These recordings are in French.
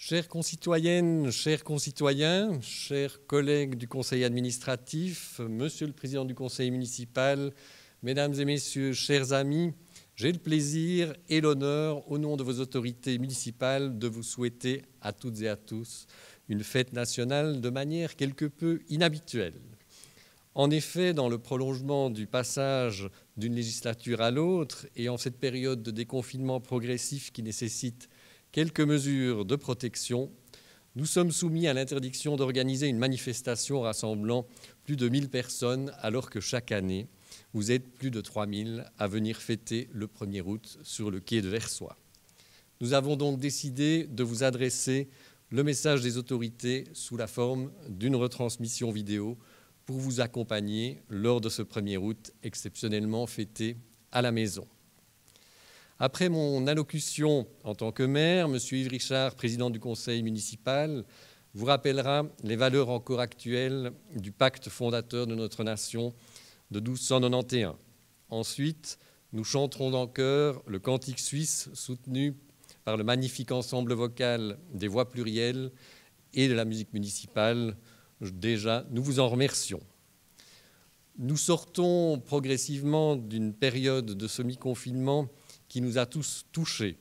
Chères concitoyennes, chers concitoyens, chers collègues du Conseil administratif, Monsieur le Président du Conseil municipal, Mesdames et Messieurs, chers amis, j'ai le plaisir et l'honneur, au nom de vos autorités municipales, de vous souhaiter à toutes et à tous une fête nationale de manière quelque peu inhabituelle. En effet, dans le prolongement du passage d'une législature à l'autre et en cette période de déconfinement progressif qui nécessite quelques mesures de protection, nous sommes soumis à l'interdiction d'organiser une manifestation rassemblant plus de 1000 personnes, alors que chaque année, vous êtes plus de 3000 à venir fêter le 1er août sur le quai de Versoix. Nous avons donc décidé de vous adresser le message des autorités sous la forme d'une retransmission vidéo pour vous accompagner lors de ce 1er août exceptionnellement fêté à la maison. Après mon allocution en tant que maire, M. Yves Richard, président du conseil municipal, vous rappellera les valeurs encore actuelles du pacte fondateur de notre nation de 1291. Ensuite, nous chanterons en chœur le cantique suisse soutenu par le magnifique ensemble vocal des voix plurielles et de la musique municipale. Déjà, nous vous en remercions. Nous sortons progressivement d'une période de semi-confinement qui nous a tous touchés.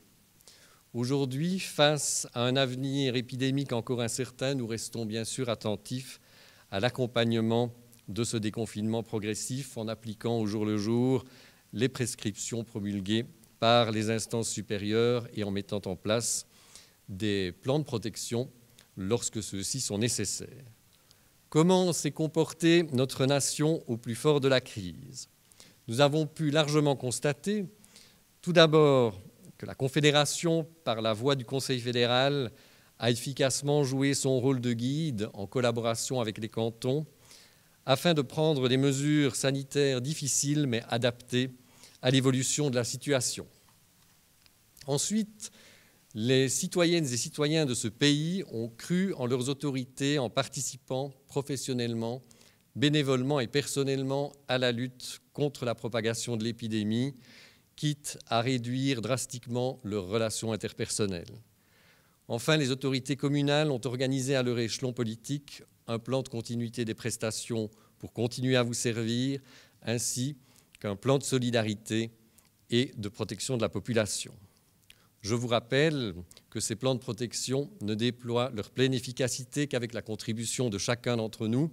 Aujourd'hui, face à un avenir épidémique encore incertain, nous restons bien sûr attentifs à l'accompagnement de ce déconfinement progressif en appliquant au jour le jour les prescriptions promulguées par les instances supérieures et en mettant en place des plans de protection lorsque ceux-ci sont nécessaires. Comment s'est comportée notre nation au plus fort de la crise? Nous avons pu largement constater tout d'abord que la Confédération, par la voix du Conseil fédéral, a efficacement joué son rôle de guide en collaboration avec les cantons afin de prendre des mesures sanitaires difficiles mais adaptées à l'évolution de la situation. Ensuite, les citoyennes et citoyens de ce pays ont cru en leurs autorités en participant professionnellement, bénévolement et personnellement à la lutte contre la propagation de l'épidémie, quitte à réduire drastiquement leurs relations interpersonnelles. Enfin, les autorités communales ont organisé à leur échelon politique un plan de continuité des prestations pour continuer à vous servir, ainsi qu'un plan de solidarité et de protection de la population. Je vous rappelle que ces plans de protection ne déploient leur pleine efficacité qu'avec la contribution de chacun d'entre nous,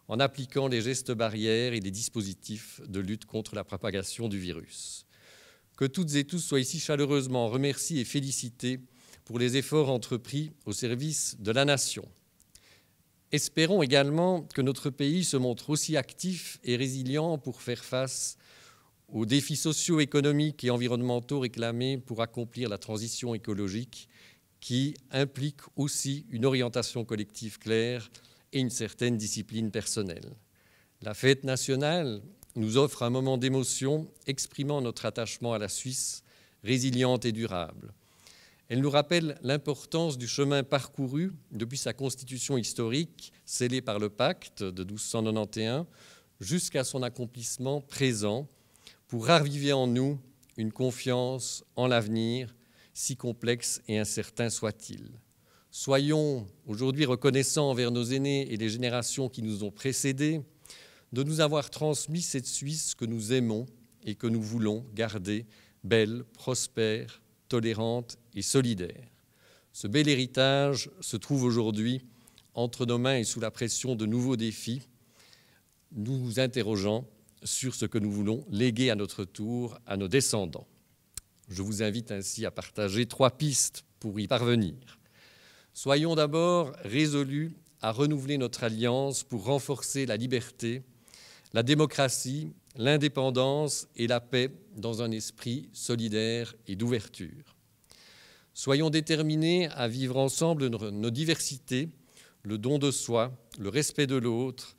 en appliquant les gestes barrières et les dispositifs de lutte contre la propagation du virus. Que toutes et tous soient ici chaleureusement remerciés et félicités pour les efforts entrepris au service de la nation. Espérons également que notre pays se montre aussi actif et résilient pour faire face aux défis socio-économiques et environnementaux réclamés pour accomplir la transition écologique qui implique aussi une orientation collective claire et une certaine discipline personnelle. La fête nationale nous offre un moment d'émotion exprimant notre attachement à la Suisse, résiliente et durable. Elle nous rappelle l'importance du chemin parcouru depuis sa constitution historique, scellée par le pacte de 1291, jusqu'à son accomplissement présent, pour raviver en nous une confiance en l'avenir, si complexe et incertain soit-il. Soyons aujourd'hui reconnaissants envers nos aînés et les générations qui nous ont précédés, de nous avoir transmis cette Suisse que nous aimons et que nous voulons garder belle, prospère, tolérante et solidaire. Ce bel héritage se trouve aujourd'hui entre nos mains et sous la pression de nouveaux défis, nous interrogeant sur ce que nous voulons léguer à notre tour à nos descendants. Je vous invite ainsi à partager 3 pistes pour y parvenir. Soyons d'abord résolus à renouveler notre alliance pour renforcer la liberté, la démocratie, l'indépendance et la paix dans un esprit solidaire et d'ouverture. Soyons déterminés à vivre ensemble nos diversités, le don de soi, le respect de l'autre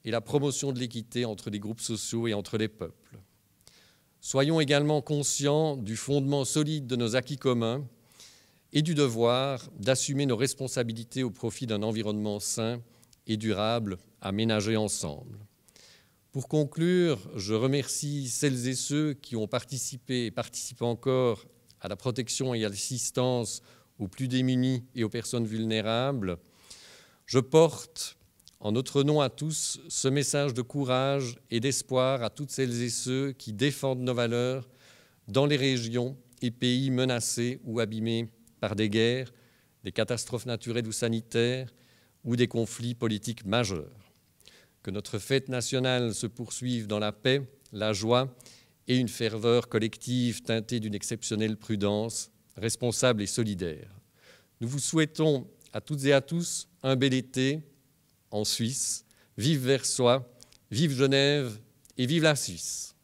et la promotion de l'équité entre les groupes sociaux et entre les peuples. Soyons également conscients du fondement solide de nos acquis communs et du devoir d'assumer nos responsabilités au profit d'un environnement sain et durable à ménager ensemble. Pour conclure, je remercie celles et ceux qui ont participé et participent encore à la protection et à l'assistance aux plus démunis et aux personnes vulnérables, je porte, en notre nom à tous, ce message de courage et d'espoir à toutes celles et ceux qui défendent nos valeurs dans les régions et pays menacés ou abîmés par des guerres, des catastrophes naturelles ou sanitaires ou des conflits politiques majeurs. Que notre fête nationale se poursuive dans la paix, la joie et une ferveur collective teintée d'une exceptionnelle prudence, responsable et solidaire. Nous vous souhaitons à toutes et à tous un bel été en Suisse. Vive Versoix, vive Genève et vive la Suisse.